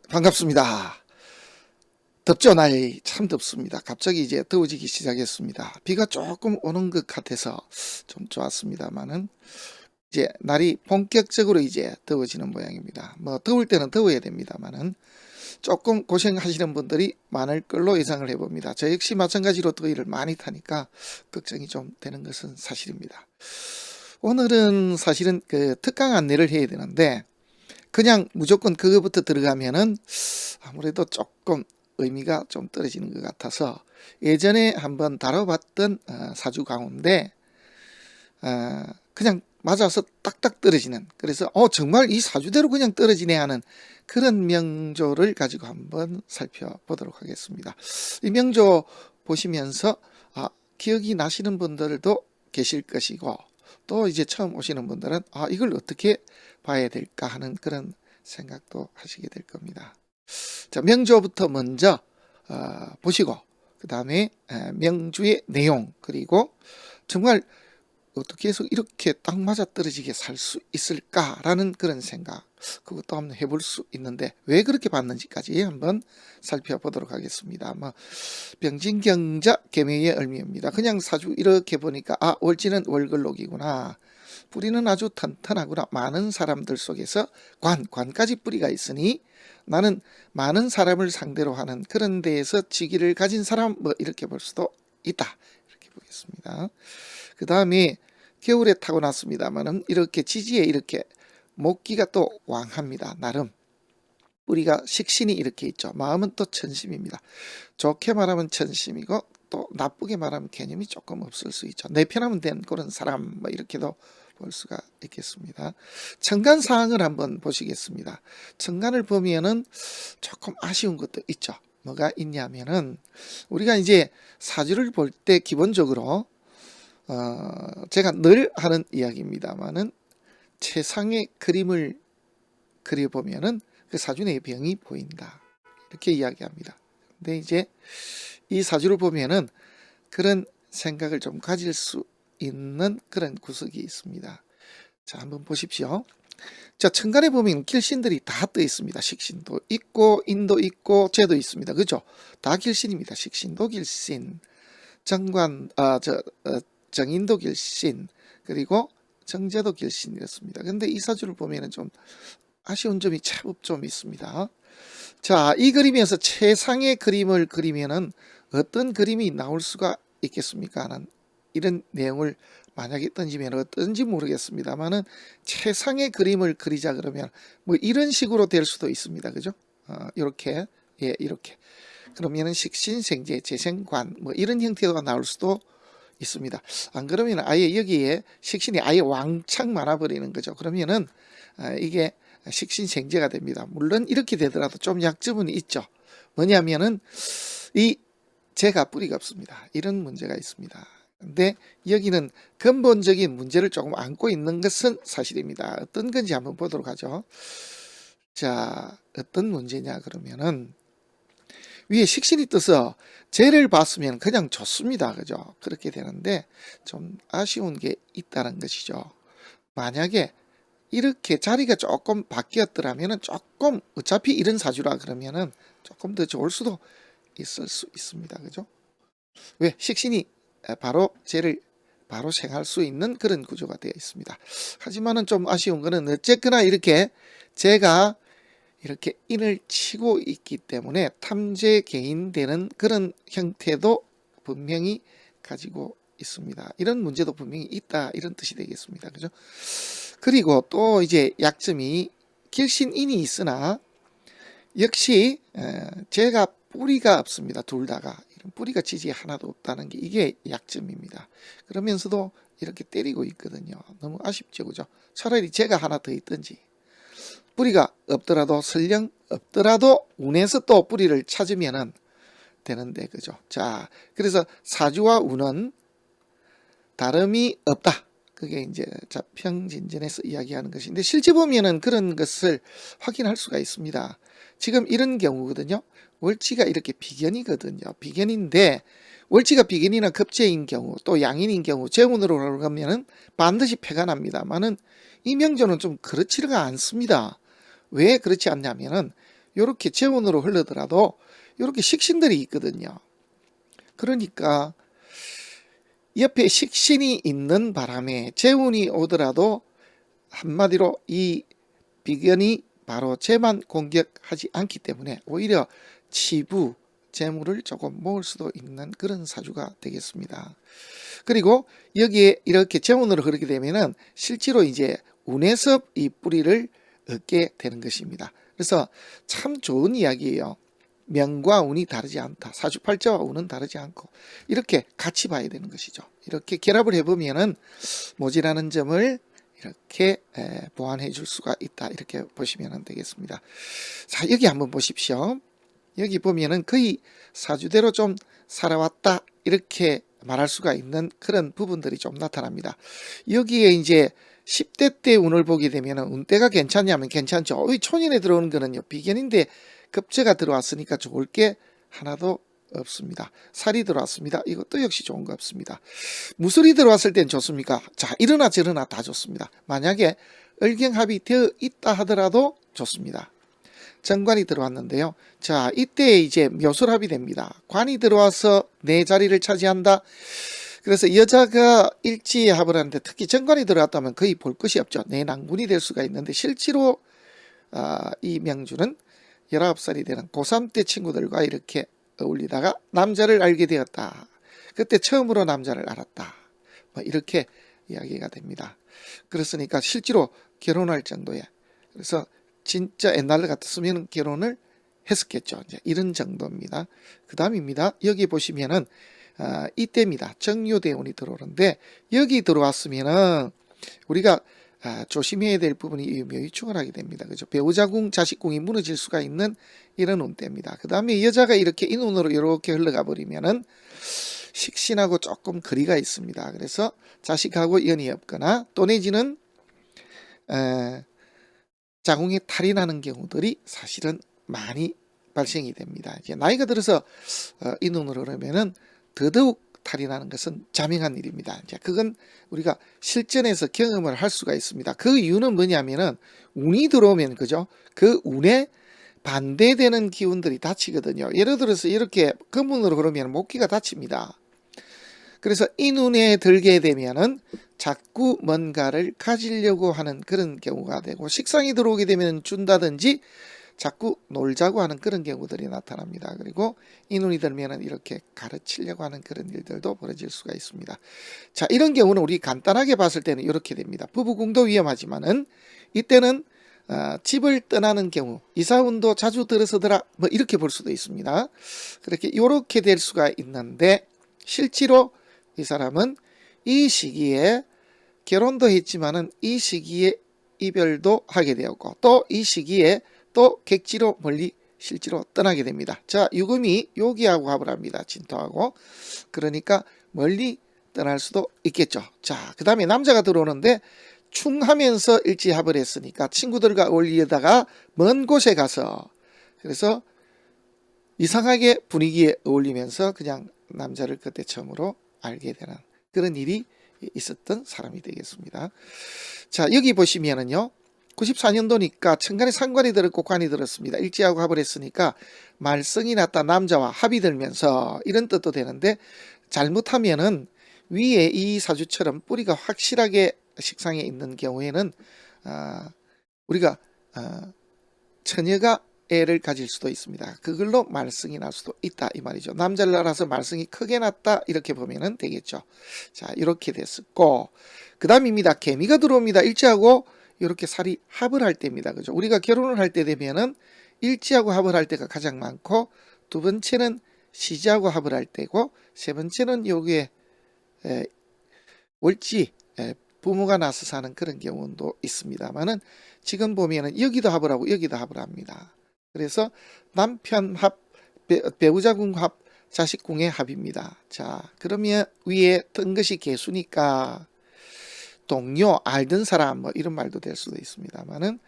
반갑습니다. 덥죠? 날이 참 덥습니다. 갑자기 이제 더워지기 시작했습니다. 비가 조금 오는 것 같아서 좀 좋았습니다만은 이제 날이 본격적으로 이제 더워지는 모양입니다. 뭐 더울 때는 더워야 됩니다만은 조금 고생하시는 분들이 많을 걸로 예상을 해봅니다. 저 역시 마찬가지로 더위를 많이 타니까 걱정이 좀 되는 것은 사실입니다. 오늘은 사실은 그 특강 안내를 해야 되는데 그냥 무조건 그거부터 들어가면은 아무래도 조금 의미가 좀 떨어지는 것 같아서 예전에 한번 다뤄봤던 사주 가운데 그냥 맞아서 딱딱 떨어지는, 그래서 정말 이 사주대로 그냥 떨어지네 하는 그런 명조를 가지고 한번 살펴보도록 하겠습니다. 이 명조 보시면서 기억이 나시는 분들도 계실 것이고, 또 이제 처음 오시는 분들은 이걸 어떻게 봐야 될까 하는 그런 생각도 하시게 될 겁니다. 자, 명조부터 먼저 보시고 그 다음에 명주의 내용, 그리고 정말 어떻게 해서 이렇게 딱 맞아떨어지게 살 수 있을까라는 그런 생각, 그것도 한번 해볼 수 있는데 왜 그렇게 봤는지까지 한번 살펴보도록 하겠습니다. 병진경자 계매의 을미입니다. 그냥 사주 이렇게 보니까 월지는 월글록이구나, 뿌리는 아주 튼튼하구나, 많은 사람들 속에서 관까지 뿌리가 있으니 나는 많은 사람을 상대로 하는 그런 데에서 직위를 가진 사람, 이렇게 볼 수도 있다, 이렇게 보겠습니다. 그 다음에 겨울에 타고났습니다만은 이렇게 지지에 이렇게 목기가 또 왕합니다. 나름 뿌리가 식신이 이렇게 있죠. 마음은 또 천심입니다. 좋게 말하면 천심이고 또 나쁘게 말하면 개념이 조금 없을 수 있죠. 내 편하면 된 그런 사람, 이렇게도 볼 수가 있겠습니다. 천간 사항을 한번 보시겠습니다. 천간을 보면은 조금 아쉬운 것도 있죠. 뭐가 있냐면은 우리가 이제 사주를 볼 때 기본적으로 제가 늘 하는 이야기입니다만은 최상의 그림을 그려보면은 그 사주 내의 병이 보인다, 이렇게 이야기합니다. 근데 이제 이 사주를 보면은 그런 생각을 좀 가질 수 있는 그런 구석이 있습니다. 자, 한번 보십시오. 자, 천간에 보면 길신들이 다 떠 있습니다. 식신도 있고 인도 있고 재도 있습니다. 그죠? 다 길신입니다. 식신도 길신, 정인도 길신, 그리고 정제도 길신, 이렇습니다. 근데 이 사주를 보면은 좀 아쉬운 점이 제법 좀 있습니다. 자, 이 그림에서 최상의 그림을 그리면은 어떤 그림이 나올 수가 있겠습니까 하는 이런 내용을 만약에 던지면 어떤지 모르겠습니다만은 최상의 그림을 그리자 그러면 이런 식으로 될 수도 있습니다. 그죠? 이렇게, 이렇게. 그러면은 식신생재 재생관 이런 형태가 나올 수도 있습니다. 안 그러면 아예 여기에 식신이 아예 왕창 많아버리는 거죠. 그러면은 이게 식신생재가 됩니다. 물론 이렇게 되더라도 좀 약점은 있죠. 뭐냐면은 이 재가 뿌리가 없습니다. 이런 문제가 있습니다. 근데 여기는 근본적인 문제를 조금 안고 있는 것은 사실입니다. 어떤 건지 한번 보도록 하죠. 자, 어떤 문제냐 그러면은 위에 식신이 떠서 재를 봤으면 그냥 좋습니다. 그죠? 그렇게 되는데 좀 아쉬운 게 있다는 것이죠. 만약에 이렇게 자리가 조금 바뀌었더라면은 조금, 어차피 이런 사주라 그러면은 조금 더 좋을 수도 있을 수 있습니다. 그죠? 왜? 식신이 바로 재를 바로 생할 수 있는 그런 구조가 되어 있습니다. 하지만은 좀 아쉬운 거는 어쨌거나 이렇게 제가 이렇게 인을 치고 있기 때문에 탐재 개인되는 그런 형태도 분명히 가지고 있습니다. 이런 문제도 분명히 있다, 이런 뜻이 되겠습니다. 그죠? 그리고 또 이제 약점이 길신인이 있으나 역시 제가 뿌리가 없습니다. 둘 다가 이런 뿌리가 지지 하나도 없다는 게 이게 약점입니다. 그러면서도 이렇게 때리고 있거든요. 너무 아쉽죠, 그죠? 차라리 제가 하나 더 있든지, 뿌리가 없더라도 설령 없더라도 운에서 또 뿌리를 찾으면은 되는데, 그죠? 자, 그래서 사주와 운은 다름이 없다. 그게 이제 자평진전에서 이야기하는 것인데 실제 보면은 그런 것을 확인할 수가 있습니다. 지금 이런 경우거든요. 월지가 이렇게 비견이거든요. 비견인데 월지가 비견이나 급제인 경우 또 양인인 경우 재운으로 가면은 반드시 패가 납니다만은 이 명조는 좀 그렇지가 않습니다. 왜 그렇지 않냐면은 요렇게 재운으로 흐르더라도 요렇게 식신들이 있거든요. 그러니까 옆에 식신이 있는 바람에 재운이 오더라도 한마디로 이 비견이 바로 재만 공격하지 않기 때문에 오히려 치부, 재물을 조금 모을 수도 있는 그런 사주가 되겠습니다. 그리고 여기에 이렇게 재운으로 흐르게 되면은 실제로 이제 운에서 이 뿌리를 얻게 되는 것입니다. 그래서 참 좋은 이야기예요. 명과 운이 다르지 않다. 사주팔자와 운은 다르지 않고 이렇게 같이 봐야 되는 것이죠. 이렇게 결합을 해보면은 모자라는 점을 이렇게 보완해 줄 수가 있다. 이렇게 보시면 되겠습니다. 자, 여기 한번 보십시오. 여기 보면은 거의 사주대로 좀 살아왔다. 이렇게 말할 수가 있는 그런 부분들이 좀 나타납니다. 여기에 이제 10대 때 운을 보게 되면 운때가 괜찮냐면 괜찮죠. 촌인에 들어오는 거는요, 비견인데 급제가 들어왔으니까 좋을 게 하나도 없습니다. 살이 들어왔습니다. 이것도 역시 좋은 거 없습니다. 무술이 들어왔을 땐 좋습니까? 자, 이러나 저러나 다 좋습니다. 만약에 을경합이 되어 있다 하더라도 좋습니다. 정관이 들어왔는데요. 자, 이때 이제 묘술합이 됩니다. 관이 들어와서 내 자리를 차지한다. 그래서 여자가 일지에 합을 하는데 특히 정관이 들어왔다면 거의 볼 것이 없죠. 내낭군이 될 수가 있는데 실제로 이 명주는 19살이 되는 고3 때 친구들과 이렇게 어울리다가 남자를 알게 되었다. 그때 처음으로 남자를 알았다. 뭐 이렇게 이야기가 됩니다. 그렇으니까 실제로 결혼할 정도에, 그래서 진짜 옛날 같았으면 결혼을 했었겠죠. 이제 이런 정도입니다. 그 다음입니다. 여기 보시면은 이때입니다. 정묘대운이 들어오는데 여기 들어왔으면은 우리가 조심해야 될 부분이 묘유충을 하게 됩니다. 그죠? 배우자궁, 자식궁이 무너질 수가 있는 이런 운때입니다. 그 다음에 여자가 이렇게 이 눈으로 이렇게 흘러가 버리면은 식신하고 조금 거리가 있습니다. 그래서 자식하고 연이 없거나 또 내지는 자궁에 탈이 나는 경우들이 사실은 많이 발생이 됩니다. 이제 나이가 들어서 이 눈으로 그러면은 더더욱 탈이 나는 것은 자명한 일입니다. 이제 그건 우리가 실전에서 경험을 할 수가 있습니다. 그 이유는 뭐냐면은 운이 들어오면 그죠? 그 운에 반대되는 기운들이 닫히거든요. 예를 들어서 이렇게 금운으로 그러면 목기가 닫힙니다. 그래서 이 눈에 들게 되면은 자꾸 뭔가를 가지려고 하는 그런 경우가 되고 식상이 들어오게 되면 준다든지 자꾸 놀자고 하는 그런 경우들이 나타납니다. 그리고 이 눈이 들면은 이렇게 가르치려고 하는 그런 일들도 벌어질 수가 있습니다. 자, 이런 경우는 우리 간단하게 봤을 때는 이렇게 됩니다. 부부궁도 위험하지만은 이때는 집을 떠나는 경우, 이사운도 자주 들어서더라, 뭐 이렇게 볼 수도 있습니다. 그렇게 이렇게 될 수가 있는데 실제로 이 사람은 이 시기에 결혼도 했지만은 이 시기에 이별도 하게 되었고 또 이 시기에 또 객지로 멀리 실제로 떠나게 됩니다. 자, 유금이 여기하고 합을 합니다. 진토하고. 그러니까 멀리 떠날 수도 있겠죠. 자, 그 다음에 남자가 들어오는데 충하면서 일지합을 했으니까 친구들과 어울리다가 먼 곳에 가서 그래서 이상하게 분위기에 어울리면서 그냥 남자를 그때 처음으로 알게 되는 그런 일이 있었던 사람이 되겠습니다. 자, 여기 보시면은요. 94년도니까 천간에 상관이 들었고 관이 들었습니다. 일지하고 합을 했으니까 말썽이 났다 남자와 합이 들면서 이런 뜻도 되는데 잘못하면은 위에 이 사주처럼 뿌리가 확실하게 식상에 있는 경우에는 우리가 처녀가 애를 가질 수도 있습니다. 그걸로 말썽이 날 수도 있다 이 말이죠. 남자를 알아서 말썽이 크게 났다 이렇게 보면은 되겠죠. 자, 이렇게 됐었고 그 다음입니다. 개미가 들어옵니다. 일지하고 이렇게 살이 합을 할 때입니다. 그죠? 우리가 결혼을 할 때 되면은 일지하고 합을 할 때가 가장 많고 두 번째는 시지하고 합을 할 때고 세 번째는 여기에 월지 부모가 나서 사는 그런 경우도 있습니다만은 지금 보면은 여기도 합을 하고 여기도 합을 합니다. 그래서 남편 합, 배우자궁 합, 자식궁의 합입니다. 자, 그러면 위에 뜬 것이 개수니까 동료, 알던 사람 뭐 이런 말도 될 수도 있습니다만은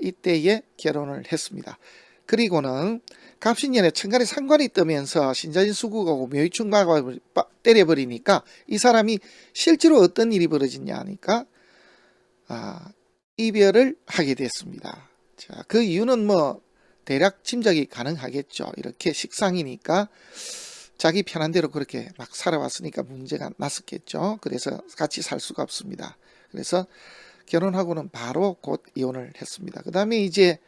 이때에 결혼을 했습니다. 그리고는 갑신년에 천간에 상관이 뜨면서 신자진 수국하고 묘유충과가 때려버리니까 이 사람이 실제로 어떤 일이 벌어졌냐 하니까 이별을 하게 됐습니다. 자, 그 이유는 뭐 대략 짐작이 가능하겠죠. 이렇게 식상이니까 자기 편한 대로 그렇게 막 살아왔으니까 문제가 났었겠죠. 그래서 같이 살 수가 없습니다. 그래서 결혼하고는 바로 곧 이혼을 했습니다. 그 다음에 이제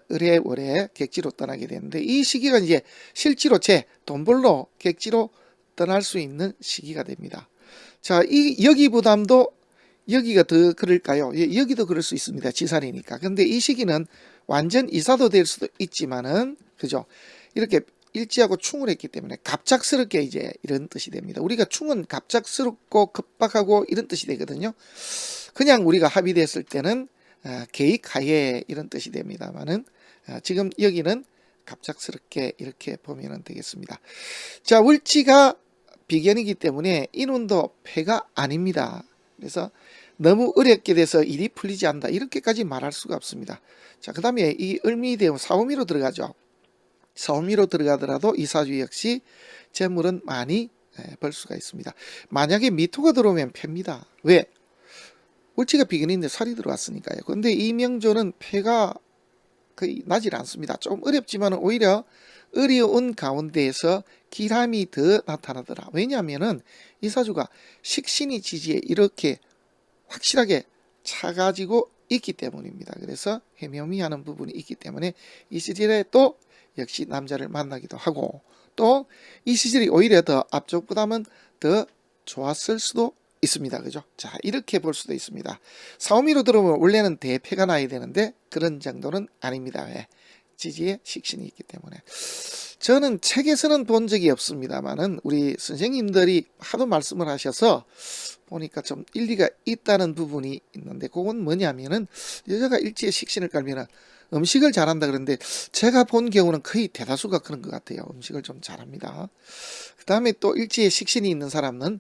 의뢰월에 객지로 떠나게 되는데, 이 시기가 이제 실지로 제 돈 벌러 객지로 떠날 수 있는 시기가 됩니다. 자, 이 여기 부담도 여기가 더 그럴까요? 여기도 그럴 수 있습니다. 지살이니까. 근데 이 시기는 완전 이사도 될 수도 있지만은, 그죠? 이렇게 일지하고 충을 했기 때문에 갑작스럽게 이제 이런 뜻이 됩니다. 우리가 충은 갑작스럽고 급박하고 이런 뜻이 되거든요. 그냥 우리가 합의됐을 때는 계획하에 이런 뜻이 됩니다만은, 지금 여기는 갑작스럽게 이렇게 보면 되겠습니다. 자, 월지가 비견이기 때문에 인운도 패가 아닙니다. 그래서 너무 어렵게 돼서 일이 풀리지 않는다, 이렇게까지 말할 수가 없습니다. 자, 그 다음에 이 을미대운 사오미로 들어가죠. 사오미로 들어가더라도 이 사주 역시 재물은 많이 벌 수가 있습니다. 만약에 미토가 들어오면 패입니다. 왜? 월지가 비견인데 살이 들어왔으니까요. 근데 이 명조는 패가 거의 나질 않습니다. 좀 어렵지만 오히려 어려운 가운데에서 기람이 더 나타나더라. 왜냐하면은 이 사주가 식신이 지지에 이렇게 확실하게 차가지고 있기 때문입니다. 그래서 헤매미하는 부분이 있기 때문에 이 시절에 또 역시 남자를 만나기도 하고, 또 이 시절이 오히려 더 앞쪽보다는 더 좋았을 수도 있습니다. 그죠? 자, 이렇게 볼 수도 있습니다. 사오미로 들어오면 원래는 대패가 나야 되는데 그런 정도는 아닙니다. 왜? 지지에 식신이 있기 때문에. 저는 책에서는 본 적이 없습니다만은 우리 선생님들이 하도 말씀을 하셔서 보니까 좀 일리가 있다는 부분이 있는데, 그건 뭐냐면은 여자가 일지에 식신을 깔면은 음식을 잘한다 그러는데, 제가 본 경우는 거의 대다수가 그런 것 같아요. 음식을 좀 잘합니다. 그 다음에 또 일지에 식신이 있는 사람은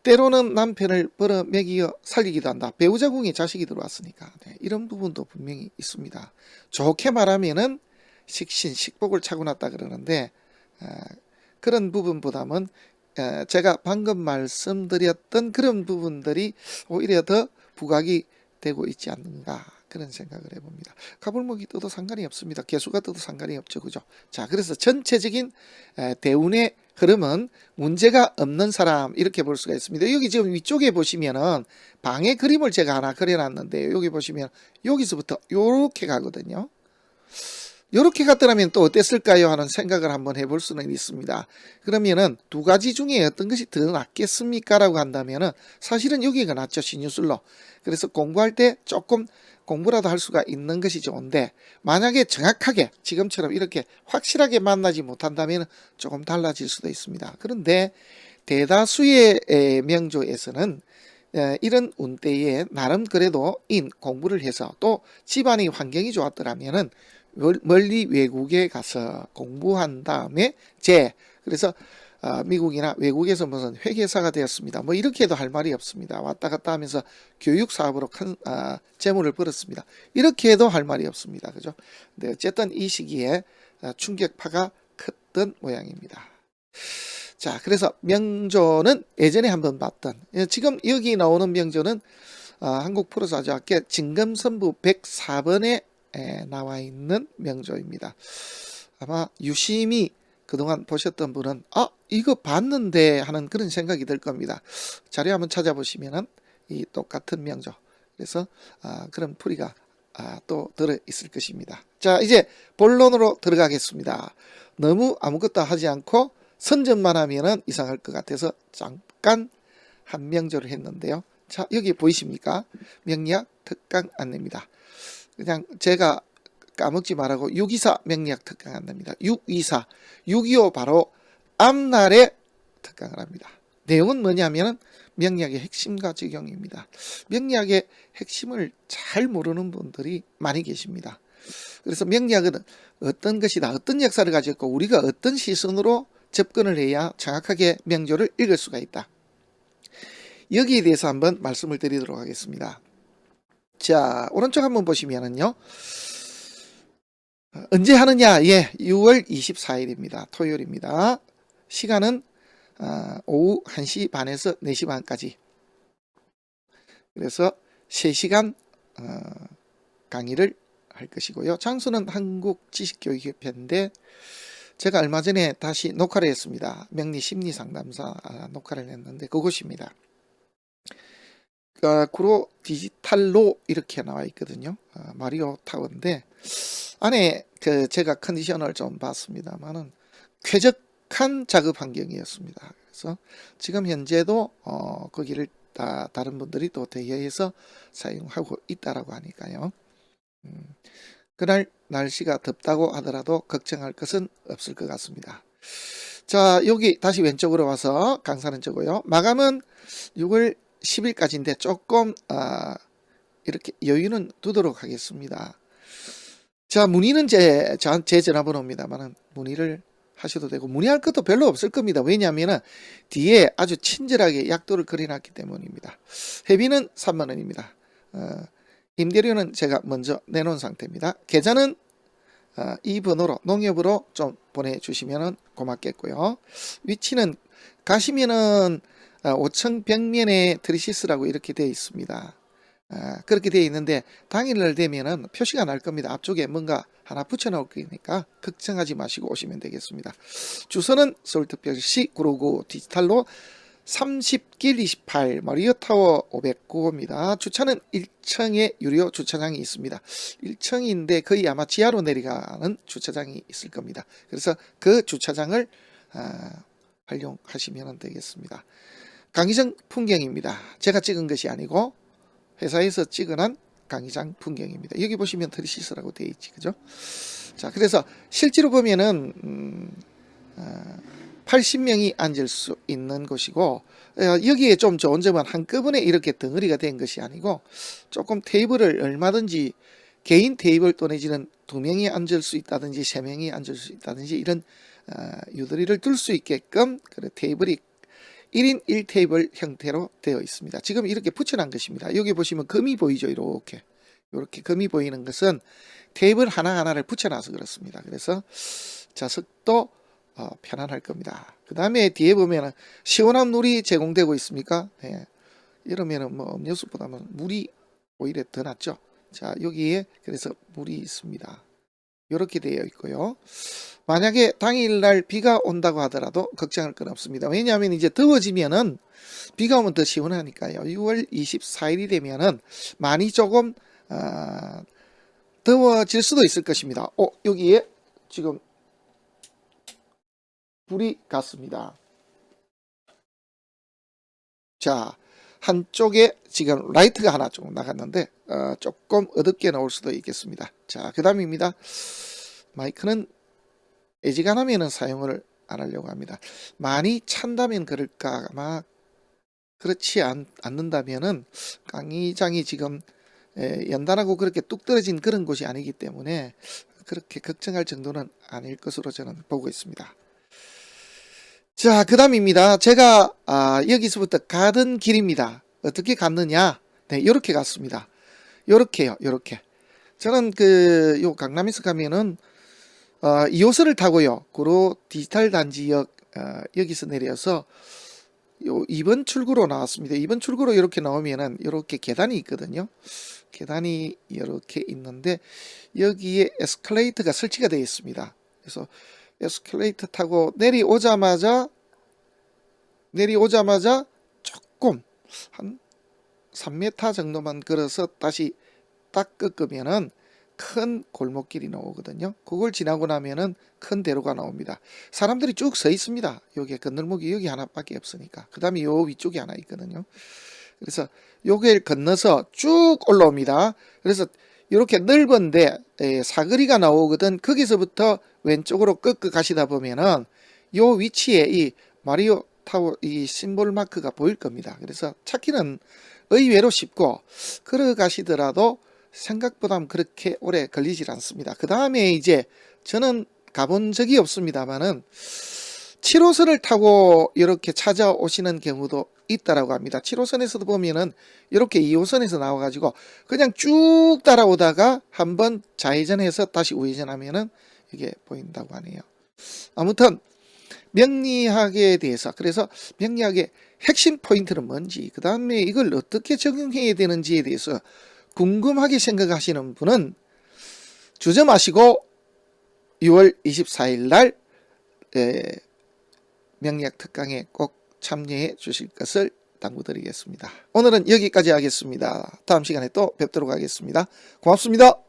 때로는 남편을 벌어 먹이어 살리기도 한다. 배우자 궁에 자식이 들어왔으니까. 네, 이런 부분도 분명히 있습니다. 좋게 말하면은 식신, 식복을 차고났다 그러는데, 그런 부분보다는 제가 방금 말씀드렸던 그런 부분들이 오히려 더 부각이 되고 있지 않는가, 그런 생각을 해봅니다. 가불목이 떠도 상관이 없습니다. 개수가 떠도 상관이 없죠. 그죠? 자, 그래서 전체적인 대운의 흐름은 문제가 없는 사람, 이렇게 볼 수가 있습니다. 여기 지금 위쪽에 보시면은 방의 그림을 제가 하나 그려놨는데, 여기 보시면 여기서부터 요렇게 가거든요. 요렇게 갔더라면 또 어땠을까요 하는 생각을 한번 해볼 수는 있습니다. 그러면은 두 가지 중에 어떤 것이 더 낫겠습니까 라고 한다면은 사실은 여기가 낫죠. 신유술로. 그래서 공부할 때 조금 공부라도 할 수가 있는 것이 좋은데, 만약에 정확하게 지금처럼 이렇게 확실하게 만나지 못한다면 조금 달라질 수도 있습니다. 그런데 대다수의 명조에서는 이런 운때에 나름 그래도 공부를 해서 또 집안의 환경이 좋았더라면은 멀리 외국에 가서 공부한 다음에 그래서 미국이나 외국에서 무슨 회계사가 되었습니다. 뭐 이렇게 해도 할 말이 없습니다. 왔다 갔다 하면서 교육 사업으로 큰 재물을 벌었습니다. 이렇게 해도 할 말이 없습니다. 그죠? 근데 어쨌든 이 시기에 충격파가 컸던 모양입니다. 자, 그래서 명조는 예전에 한번 봤던, 지금 여기 나오는 명조는 한국 프로사주학계 진검선부 104번에 나와 있는 명조입니다. 아마 유심히 그동안 보셨던 분은 이거 봤는데 하는 그런 생각이 들 겁니다. 자료 한번 찾아보시면은 이 똑같은 명조, 그래서 그런 풀이가 또 들어 있을 것입니다. 자, 이제 본론으로 들어가겠습니다. 너무 아무것도 하지 않고 선전만 하면은 이상할 것 같아서 잠깐 한 명조를 했는데요. 자, 여기 보이십니까? 명리학 특강 안내입니다. 그냥 제가 까먹지 말라고 624 명리학 특강 안내입니다. 624, 625 바로 앞날에 특강을 합니다. 내용은 뭐냐면은 명리학의 핵심과 적용입니다. 명리학의 핵심을 잘 모르는 분들이 많이 계십니다. 그래서 명리학은 어떤 것이다, 어떤 역사를 가지고 있고 우리가 어떤 시선으로 접근을 해야 정확하게 명조를 읽을 수가 있다. 여기에 대해서 한번 말씀을 드리도록 하겠습니다. 자, 오른쪽 한번 보시면은요, 언제 하느냐? 6월 24일입니다. 토요일입니다. 시간은 오후 1시 반에서 4시 반까지. 그래서 3시간 강의를 할 것이고요. 장소는 한국지식교육협회인데 제가 얼마 전에 다시 녹화를 했습니다. 명리 심리상담사 녹화를 했는데 그곳입니다. 구로 디지털로 이렇게 나와 있거든요. 마리오 타워인데 안에 제가 컨디션을 좀 봤습니다만은 쾌적한 작업 환경이었습니다. 그래서 지금 현재도 거기를 다른 분들이 또 대여해서 사용하고 있다라고 하니까요. 그날 날씨가 덥다고 하더라도 걱정할 것은 없을 것 같습니다. 자, 여기 다시 왼쪽으로 와서 강사는 저고요. 마감은 6월 10일까지인데 조금 이렇게 여유는 두도록 하겠습니다. 자, 문의는 제 전화번호입니다만은 문의를 하셔도 되고 문의할 것도 별로 없을 겁니다. 왜냐하면 뒤에 아주 친절하게 약도를 그려놨기 때문입니다. 회비는 3만원입니다. 임대료는 제가 먼저 내놓은 상태입니다. 계좌는 이 번호로 농협으로 좀 보내주시면 고맙겠고요. 위치는 가시면은 5층 벽면에 트리시스라고 이렇게 되어 있습니다. 그렇게 되어 있는데 당일날 되면은 표시가 날 겁니다. 앞쪽에 뭔가 하나 붙여 놓을 거니까 걱정하지 마시고 오시면 되겠습니다. 주소는 서울특별시 구로구 디지털로 30길 28 마리오타워 509호입니다. 주차는 1층에 유료 주차장이 있습니다. 1층인데 거의 아마 지하로 내려가는 주차장이 있을 겁니다. 그래서 그 주차장을 활용하시면 되겠습니다. 강의장 풍경입니다. 제가 찍은 것이 아니고 회사에서 찍어낸 강의장 풍경입니다. 여기 보시면 트리시스라고 되어 있지, 그죠? 자, 그래서 실제로 보면은 80명이 앉을 수 있는 곳이고 여기에 좀 좋은 점은 한꺼번에 이렇게 덩어리가 된 것이 아니고 조금 테이블을 얼마든지 개인 테이블 또 내지는 2명이 앉을 수 있다든지 3명이 앉을 수 있다든지 이런 유도리를 둘 수 있게끔 그 테이블이 1인 1테이블 형태로 되어 있습니다. 지금 이렇게 붙여놓은 것입니다. 여기 보시면 금이 보이죠. 이렇게 금이 보이는 것은 테이블 하나하나를 붙여놔서 그렇습니다. 그래서 좌석도 편안할 겁니다. 그 다음에 뒤에 보면은 시원한 물이 제공되고 있습니까? 네. 이러면은 뭐 음료수보다는 물이 오히려 더 낫죠. 자, 여기에 그래서 물이 있습니다. 이렇게 되어 있고요. 만약에 당일날 비가 온다고 하더라도 걱정할 건 없습니다. 왜냐하면 이제 더워지면은 비가 오면 더 시원하니까요. 6월 24일이 되면은 많이 조금 더워질 수도 있을 것입니다. 여기에 지금 불이 갔습니다. 자, 한쪽에 지금 라이트가 하나 조금 나갔는데 조금 어둡게 나올 수도 있겠습니다. 자, 그 다음입니다. 마이크는 애지간하면 사용을 안 하려고 합니다. 많이 찬다면 그럴까, 아마 그렇지 않는다면은 강의장이 지금 연단하고 그렇게 뚝 떨어진 그런 곳이 아니기 때문에 그렇게 걱정할 정도는 아닐 것으로 저는 보고 있습니다. 자, 그 다음입니다. 제가 여기서부터 가던 길입니다. 어떻게 갔느냐? 네, 요렇게 갔습니다. 요렇게요, 요렇게. 저는 요 강남에서 가면은 2호선을 타고요. 구로 디지털 단지역 여기서 내려서 요 2번 출구로 나왔습니다. 2번 출구로 이렇게 나오면은 이렇게 계단이 있거든요. 계단이 이렇게 있는데 여기에 에스컬레이터가 설치가 되어 있습니다. 그래서 에스컬레이터 타고 내려오자마자 조금 한 3m 정도만 걸어서 다시 딱 꺾으면은 큰 골목길이 나오거든요. 그걸 지나고 나면은 큰 대로가 나옵니다. 사람들이 쭉 서 있습니다. 여기 건널목이 여기 하나밖에 없으니까. 그 다음에 요 위쪽에 하나 있거든요. 그래서 요길 건너서 쭉 올라옵니다. 그래서 이렇게 넓은데 사거리가 나오거든. 거기서부터 왼쪽으로 꺾어 가시다 보면은 요 위치에 이 마리오 타워 이 심볼 마크가 보일 겁니다. 그래서 찾기는 의외로 쉽고 걸어가시더라도 생각보다 그렇게 오래 걸리질 않습니다. 그 다음에 이제 저는 가본 적이 없습니다만은 7호선을 타고 이렇게 찾아오시는 경우도 있다라고 합니다. 7호선에서도 보면은 이렇게 2호선에서 나와가지고 그냥 쭉 따라오다가 한번 좌회전해서 다시 우회전하면은 이게 보인다고 하네요. 아무튼 명리학에 대해서, 그래서 명리학의 핵심 포인트는 뭔지, 그 다음에 이걸 어떻게 적용해야 되는지에 대해서 궁금하게 생각하시는 분은 주저 마시고 6월 24일 날 명리학 특강에 꼭 참여해 주실 것을 당부드리겠습니다. 오늘은 여기까지 하겠습니다. 다음 시간에 또 뵙도록 하겠습니다. 고맙습니다.